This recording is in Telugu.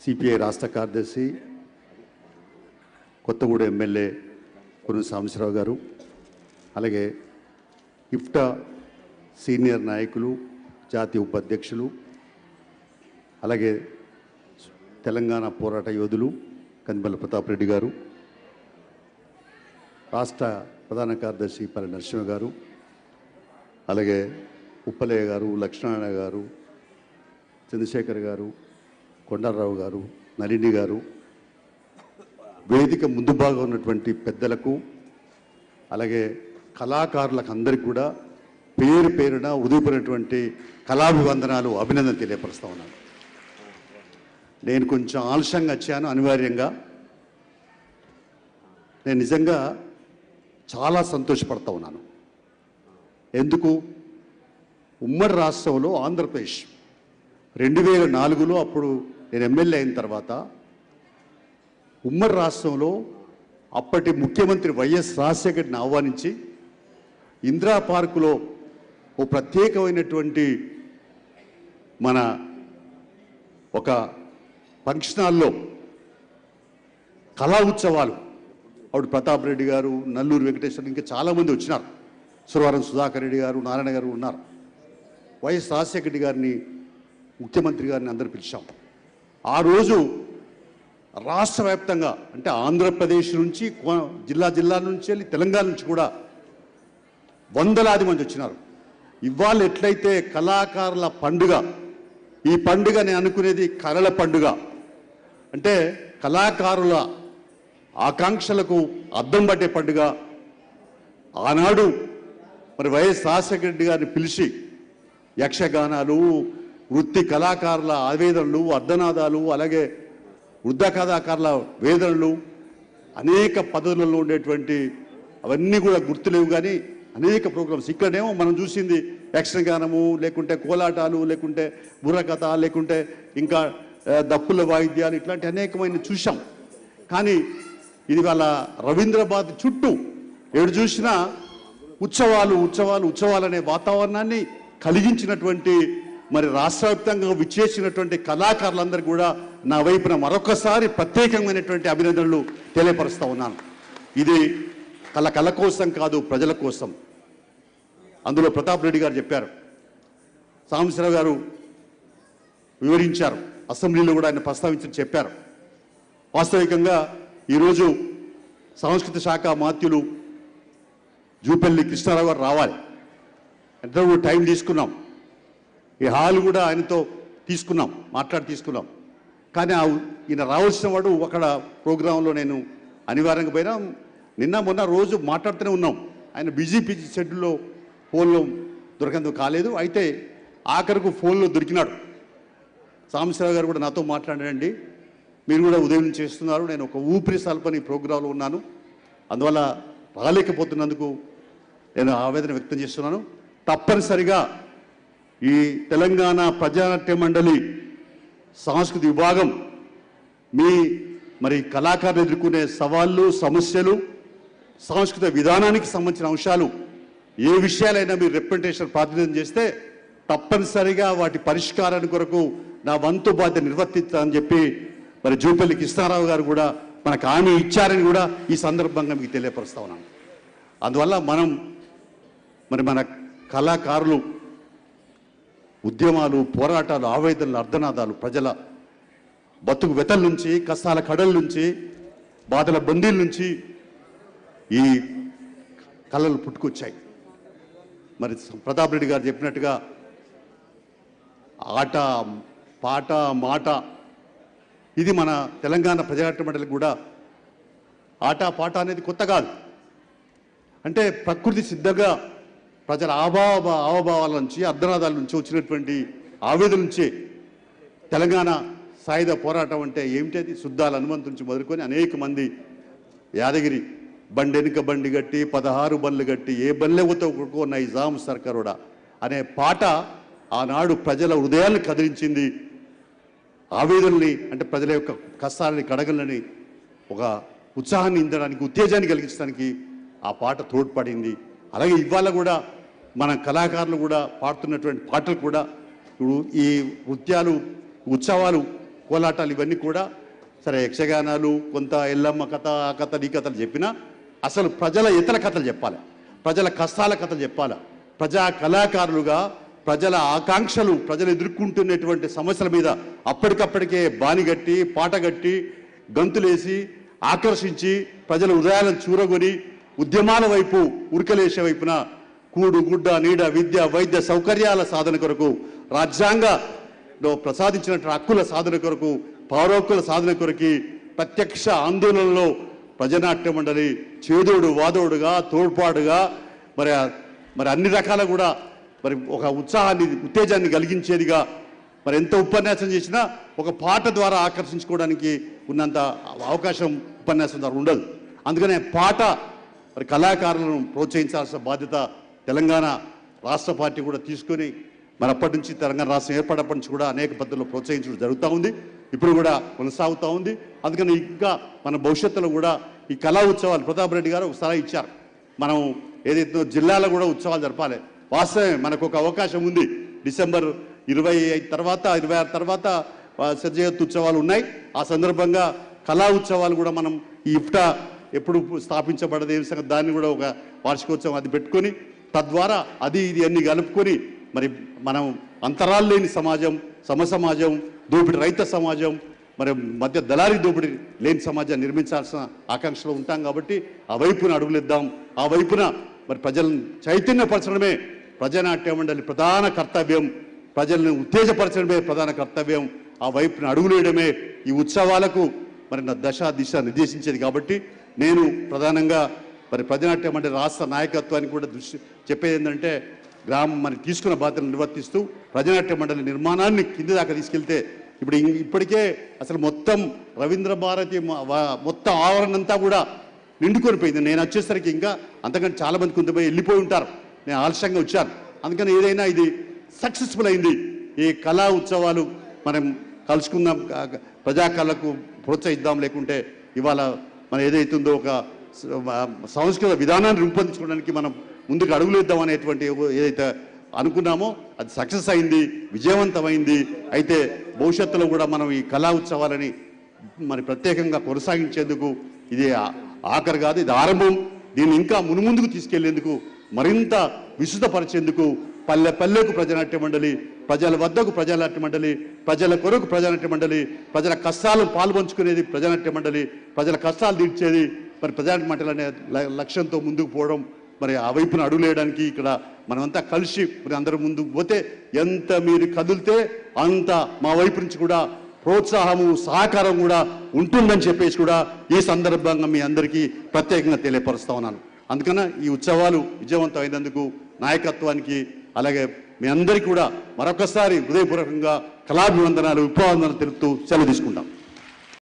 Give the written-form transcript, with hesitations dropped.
సిపిఐ రాష్ట్ర కార్యదర్శి కొత్తగూడెం ఎమ్మెల్యే కొర్రు సాంబశివరావు గారు, అలాగే ఇఫ్టా సీనియర్ నాయకులు, జాతీయ ఉపాధ్యక్షులు, అలాగే తెలంగాణ పోరాట యోధులు కందిమల్ల ప్రతాప్ రెడ్డి గారు, రాష్ట్ర ప్రధాన కార్యదర్శి పల్లి నరసింహ గారు, అలాగే ఉప్పలయ్య గారు, లక్ష్మణారాయణ గారు, చంద్రశేఖర్ గారు, కొండారావు గారు, నళిని గారు, వేదిక ముందు భాగం ఉన్నటువంటి పెద్దలకు, అలాగే కళాకారులకు అందరికీ కూడా పేరు పేరున ఉదయపడినటువంటి కళాభివందనాలు, అభినందన తెలియపరుస్తూ ఉన్నాను. నేను కొంచెం ఆలస్యంగా వచ్చాను, అనివార్యంగా. నేను నిజంగా చాలా సంతోషపడతా ఉన్నాను. ఎందుకు? ఉమ్మడి రాష్ట్రంలో ఆంధ్రప్రదేశ్ 2004లో అప్పుడు నేను ఎమ్మెల్యే అయిన తర్వాత ఉమ్మడి రాష్ట్రంలో అప్పటి ముఖ్యమంత్రి వైఎస్ రాజశేఖర్ని ఆహ్వానించి ఇందిరా పార్కులో ఓ ప్రత్యేకమైనటువంటి మన ఒక ఫంక్షన్ హాల్లో కళా ఉత్సవాలు, అప్పుడు ప్రతాప్ రెడ్డి గారు, నల్లూరు వెంకటేశ్వర, ఇంకా చాలామంది వచ్చినారు, సురవరం సుధాకర్ రెడ్డి గారు, నారాయణ గారు ఉన్నారు. వైఎస్ రాజశేఖర రెడ్డి గారిని, ముఖ్యమంత్రి గారిని అందరూ పిలిచాం. ఆ రోజు రాష్ట్ర వ్యాప్తంగా, అంటే ఆంధ్రప్రదేశ్ నుంచి జిల్లా నుంచి వెళ్ళి తెలంగాణ నుంచి కూడా వందలాది మంది వచ్చినారు. ఇవాళ ఎట్లయితే కళాకారుల పండుగ, ఈ పండుగ నేను అనుకునేది కళల పండుగ, అంటే కళాకారుల ఆకాంక్షలకు అద్దం పట్టే పండుగ. ఆనాడు మరి వైఎస్ రాజశేఖర రెడ్డి గారిని పిలిచి యక్షగానాలు, వృత్తి కళాకారుల ఆవేదనలు, అర్ధనాదాలు, అలాగే వృద్ధ కళాకారుల వేదనలు, అనేక పద్ధతులలో ఉండేటువంటి అవన్నీ కూడా గుర్తులేవు. కానీ అనేక ప్రోగ్రామ్స్ ఇక్కడేమో మనం చూసింది యక్షగానము, లేకుంటే కోలాటాలు, లేకుంటే బుర్రకథ, లేకుంటే ఇంకా దప్పుల వాయిద్యాలు, ఇట్లాంటి అనేకమైన చూసాం. కానీ ఇది వాళ్ళ రవీంద్రబాద్ చుట్టూ ఏడు చూసినా ఉత్సవాలు ఉత్సవాలు ఉత్సవాలు అనే వాతావరణాన్ని కలిగించినటువంటి, మరి రాష్ట్ర వ్యాప్తంగా విచ్చేసినటువంటి కళాకారులందరూ కూడా నా వైపున మరొకసారి ప్రత్యేకమైనటువంటి అభినందనలు తెలియపరుస్తూ ఉన్నాను. ఇది కళ కోసం కాదు, ప్రజల కోసం. అందులో ప్రతాప్ రెడ్డి గారు చెప్పారు, సాంబశివరావు గారు వివరించారు, అసెంబ్లీలో కూడా ఆయన ప్రస్తావించి చెప్పారు. వాస్తవికంగా ఈరోజు సంస్కృతి శాఖ మాత్యులు జూపల్లి కృష్ణారావు గారు రావాలి, ఎంతో టైం తీసుకున్నాం, ఈ హాల్ కూడా ఆయనతో తీసుకున్నాం, తీసుకున్నాం. కానీ ఈయన రావాల్సిన వాడు అక్కడ ప్రోగ్రాంలో నేను అనివార్యంగా పోయినా, నిన్న మొన్న రోజు మాట్లాడుతూనే ఉన్నాం. ఆయన బిజీ షెడ్యూల్లో ఫోన్లో దొరకందుకు కాలేదు. అయితే ఆఖరకు ఫోన్లో దొరికినాడు. సాంబశివరావు గారు కూడా నాతో మాట్లాడారండి, మీరు కూడా ఉదయం చేస్తున్నారు, నేను ఒక ఊపిరి సల్పని ప్రోగ్రాంలో ఉన్నాను, అందువల్ల రాలేకపోతున్నందుకు నేను ఆవేదన వ్యక్తం చేస్తున్నాను. తప్పనిసరిగా ఈ తెలంగాణ ప్రజానాట్య మండలి సాంస్కృతిక విభాగం మరి కళాకారులు ఎదుర్కొనే సవాళ్ళు, సమస్యలు, సాంస్కృతిక విధానానికి సంబంధించిన అంశాలు, ఏ విషయాలైనా మీరు రిప్రజెంటేషన్ ప్రాతినిధ్యం చేస్తే తప్పనిసరిగా వాటి పరిష్కారాన్ని కొరకు నా వంతు బాధ్యత నిర్వర్తిస్తానని చెప్పి మరి జూపల్లి కృష్ణారావు గారు కూడా మనకు హామీ ఇచ్చారని కూడా ఈ సందర్భంగా మీకు తెలియపరుస్తా ఉన్నాను. అందువల్ల మన కళాకారులు ఉద్యమాలు, పోరాటాలు, ఆవేదనలు, అర్ధనాదాలు, ప్రజల బతుకు వెతల నుంచి, కష్టాల కడల నుంచి, బాధల బందీల నుంచి ఈ కళలు పుట్టుకొచ్చాయి. మరి ప్రతాప్ రెడ్డి గారు చెప్పినట్టుగా ఆట, పాట, మాట, ఇది మన తెలంగాణ ప్రజానాట్య మండలికి కూడా ఆట పాట అనేది కొత్త కాదు. అంటే ప్రకృతి సిద్ధంగా ప్రజల ఆవభావాల నుంచి, అర్ధనాదాల నుంచి వచ్చినటువంటి ఆవేదన నుంచి తెలంగాణ సాయుధ పోరాటం అంటే ఏమిటది? శుద్ధాల హనుమంతు నుంచి మొదలుకొని అనేక మంది యాదగిరి బండెనుక బండి గట్టి 16 బండ్లు గట్టి ఏ బల్లెవతో కొడుకో నైజాం సర్కారుడా అనే పాట ఆనాడు ప్రజల హృదయాన్ని కదిలించింది. ఆవేదనని, అంటే ప్రజల యొక్క కష్టాలని, కడగలని ఒక ఉత్సాహాన్ని ఇందడానికి, ఉత్తేజాన్ని కలిగించడానికి ఆ పాట తోడ్పడింది. అలాగే ఇవాళ కూడా మన కళాకారులు కూడా పాడుతున్నటువంటి పాటలు కూడా ఇప్పుడు ఈ నృత్యాలు, ఉత్సవాలు కోలాటాలు ఇవన్నీ కూడా సరే యక్షగానాలు కొంత ఎల్లమ్మ కథ ఆ కథ ఈ కథలు చెప్పినా అసలు ప్రజల ఇతర కథలు చెప్పాలి, ప్రజల కష్టాల కథలు చెప్పాలి. ప్రజా కళాకారులుగా ప్రజల ఆకాంక్షలు, ప్రజలు ఎదుర్కొంటున్నటువంటి సమస్యల మీద అప్పటికప్పటికే బానిగట్టి పాటగట్టి గంతులేసి ఆకర్షించి ప్రజల ఉదయాలను చూరగొని ఉద్యమాల వైపు ఉరికలేసే వైపున కూడు గుడ్డ నీడ విద్య వైద్య సౌకర్యాల సాధన కొరకు, రాజ్యాంగంలో ప్రసాదించినటువంటి హక్కుల సాధన కొరకు, పౌరహక్కుల సాధన కొరకు ప్రత్యక్ష ఆందోళనలో ప్రజానాట్య మండలి చేదోడు వాదోడుగా తోడ్పాటుగా మరి అన్ని రకాల కూడా మరి ఒక ఉత్సాహాన్ని ఉత్తేజాన్ని కలిగించేదిగా మరి ఎంత ఉపన్యాసం చేసినా ఒక పాట ద్వారా ఆకర్షించుకోవడానికి ఉన్నంత అవకాశం ఉపన్యాసం ద్వారా ఉండదు. అందుకనే పాట మరి కళాకారులను ప్రోత్సహించాల్సిన బాధ్యత తెలంగాణ రాష్ట్ర పార్టీ కూడా తీసుకొని మరి అప్పటి నుంచి తెలంగాణ రాష్ట్రం ఏర్పడినప్పటి నుంచి కూడా అనేక పద్ధతుల్లో ప్రోత్సహించడం జరుగుతూ ఉంది, ఇప్పుడు కూడా కొనసాగుతూ ఉంది. అందుకని ఇంకా మన భవిష్యత్తులో కూడా ఈ కళా ఉత్సవాలు ప్రతాప్ రెడ్డి గారు ఒక సలహా ఇచ్చారు, మనం ఏదైతే జిల్లాలో కూడా ఉత్సవాలు జరపాలి. వాస్తవమే మనకు ఒక అవకాశం ఉంది, డిసెంబర్ 25 తర్వాత 26 తర్వాత సర్జయత్ ఉత్సవాలు ఉన్నాయి. ఆ సందర్భంగా కళా ఉత్సవాలు కూడా మనం ఈ ఇఫ్టా ఎప్పుడు స్థాపించబడదు దాన్ని కూడా ఒక వార్షికోత్సవం అది పెట్టుకొని తద్వారా అది ఇది అన్ని కలుపుకొని మరి మనం అంతరాలు లేని సమాజం, సమసమాజం, దోపిడి రహిత సమాజం, మరి మధ్య దళారీ దోపిడి లేని సమాజాన్ని నిర్మించాల్సిన ఆకాంక్షలో ఉంటాం. కాబట్టి ఆ వైపున అడుగులేద్దాం, ఆ వైపున మరి ప్రజలను చైతన్యపరచడమే ప్రజానాట్య మండలి ప్రధాన కర్తవ్యం, ప్రజలను ఉత్తేజపరచడమే ప్రధాన కర్తవ్యం. ఆ వైపున అడుగులేయడమే ఈ ఉత్సవాలకు మరి నా దశ దిశ నిర్దేశించేది. కాబట్టి నేను ప్రధానంగా మరి ప్రజానాట్య మండలి రాష్ట్ర నాయకత్వానికి కూడా దృష్టి చెప్పేది ఏంటంటే గ్రామం మరి తీసుకున్న బాధ్యతలు నిర్వర్తిస్తూ ప్రజానాట్య మండలి నిర్మాణాన్ని కింది దాకా తీసుకెళ్తే ఇప్పటికే అసలు మొత్తం రవీంద్ర భారతి మొత్తం ఆవరణ అంతా కూడా నిండుకొని పోయింది. నేను వచ్చేసరికి ఇంకా అంతకంటే చాలామంది కొంతమంది వెళ్ళిపోయి ఉంటారు, నేను ఆలస్యంగా వచ్చాను. అందుకని ఏదైనా ఇది సక్సెస్ఫుల్ అయింది. ఈ కళా ఉత్సవాలు మనం కలుసుకుందాం, ప్రజాకళకు ప్రోత్సహిద్దాం, లేకుంటే ఇవాళ మనం ఏదైతుందో ఒక సంస్కృత విధానాన్ని రూపొందించుకోవడానికి మనం ముందుకు అడుగులేద్దాం అనేటువంటి ఏదైతే అనుకున్నామో అది సక్సెస్ అయింది, విజయవంతమైంది. అయితే భవిష్యత్తులో కూడా మనం ఈ కళా ఉత్సవాలని మరి ప్రత్యేకంగా కొనసాగించేందుకు ఇది ఆఖరి కాదు, ఇది ఆరంభం. దీన్ని ఇంకా మునుముందుకు తీసుకెళ్లేందుకు, మరింత విస్తృతపరిచేందుకు పల్లె పల్లెకు ప్రజానాట్య మండలి, ప్రజల వద్దకు ప్రజానాట్య మండలి, ప్రజల కొరకు ప్రజానాట్య మండలి, ప్రజల కష్టాలను పాల్పంచుకునేది ప్రజానాట్య మండలి, ప్రజల కష్టాలు తీర్చేది మరి ప్రజానాట్య మండలి అనే లక్ష్యంతో ముందుకు పోవడం, మరి ఆ వైపున అడుగులేయడానికి ఇక్కడ మనమంతా కలిసి మరి అందరం ముందుకు పోతే ఎంత మీరు కదిలితే అంత మా వైపు నుంచి కూడా ప్రోత్సాహము సహకారం కూడా ఉంటుందని చెప్పేసి కూడా ఈ సందర్భంగా మీ అందరికీ ప్రత్యేకంగా తెలియపరుస్తా ఉన్నాను. అందుకని ఈ ఉత్సవాలు విజయవంతం అయినందుకు నాయకత్వానికి అలాగే మీ అందరికీ కూడా మరొకసారి హృదయపూర్వకంగా కళాభివందనాలు విప్లవాభివందనాలు తెలుపుతూ సెలవు తీసుకుంటాం.